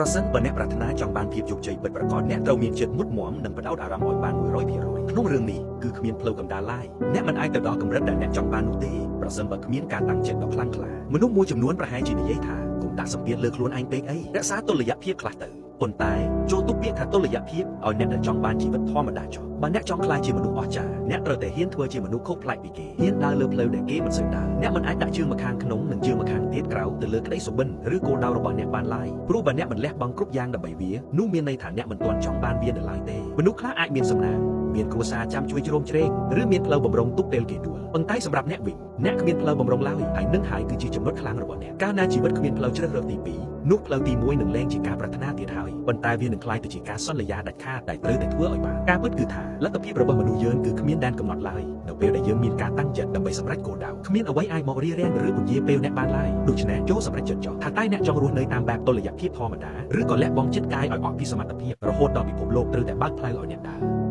ប្រសិនបើអ្នកប្រាថ្នាចង់បានភាពជោគជ័យពិតប្រាកដអ្នកត្រូវមានចិត្តមុតមាំនិងបដោតអារម្មណ៍ឲ្យបាន 100% ក្នុងរឿងនេះគឺគ្មានផ្លូវកណ្ដាលឡើយអ្នកមិនអាចទៅដល់កម្រិតដែលអ្នកចង់បាននោះទេប្រសិនបើគ្មានការតាំងចិត្តដ៏ខ្លាំងក្លាមនុស្សមួយចំនួនប្រហែលជានិយាយថាកុំដាក់សម្ពាធលើខ្លួនឯងពេកអីរក្សាតុល្យភាពខ្លះទៅប៉ុន្តែចូលទុកពាក្យថាតុល្យភាពឲ្យអ្នកដែលចង់បានជីវិតធម្មតាចុះបើអ្នកចង់ក្លាយជាមនុស្សអស្ចារ្យអ្នកត្រូវតែហ៊ានធ្វើជាមនុស្សខុសប្លែកពីគេហ៊ានដើរលើផ្លូវដែលគេមិនសូវដើរអ្នកមិនអាចដាក់ជើងម្ខាងក្នុងនិងជើងម្ខាងទៀតក្រៅទៅលើក្តីសុបិនឬគោលដៅរបស់អ្នកបានឡើយព្រោះបើអ្នកមិនលះបង់គ្រប់យ៉ាងដើម្បីវានោះមានន័យថាអ្នកមិនទាន់ចង់បានវានៅឡើយទេមនុស្សខ្លះអាចមានសំណាងមានគ្រួសារចាំជួយជ្រោមជ្រែងឬមានផ្លូវបំរុងទុកពេលគេដួលប៉ុន្តែសម្រាប់អ្នកវិញអ្នកគ្មានផ្លូវបំរុងឡើយហើយនឹងហើយគឺជាចំណុចខ្លាំងរបស់អ្នកកាលណាជីវិតគ្មានផ្លូវជ្រើសរើសទី2នោះផ្លូវទី1នឹងលែងជាការប្រាថ្នាទៀតហើយប៉ុន្តែវានឹងក្លាយទៅជាការសន្យាដាច់ខាតដែលត្រូវតែធ្វើឲ្យបានការពិតគឺថាលទ្ធភាពរបស់មនុស្សយើងគឺគ្មានដែនកំណត់ឡើយនៅពេលដែលយើងមានការតាំងចិត្តដើម្បីសម្រេចគោលដៅគ្មានអ្វីអាចមករារាំងឬពន្យាពេលអ្នកបានឡើយដូច្នេះចូលសម្រេចចិត្តចុះថាតើអ្នកចង់រស់នៅតាមបែបតុល្យភាពធម្មតាឬក៏លះបង់ចិត្តកាយឲ្យអស់ពីសមត្ថភាពរហូតដល់ពិភពលោកត្រូវតែបើកផ្លូវឲ្យអ្នកដើរ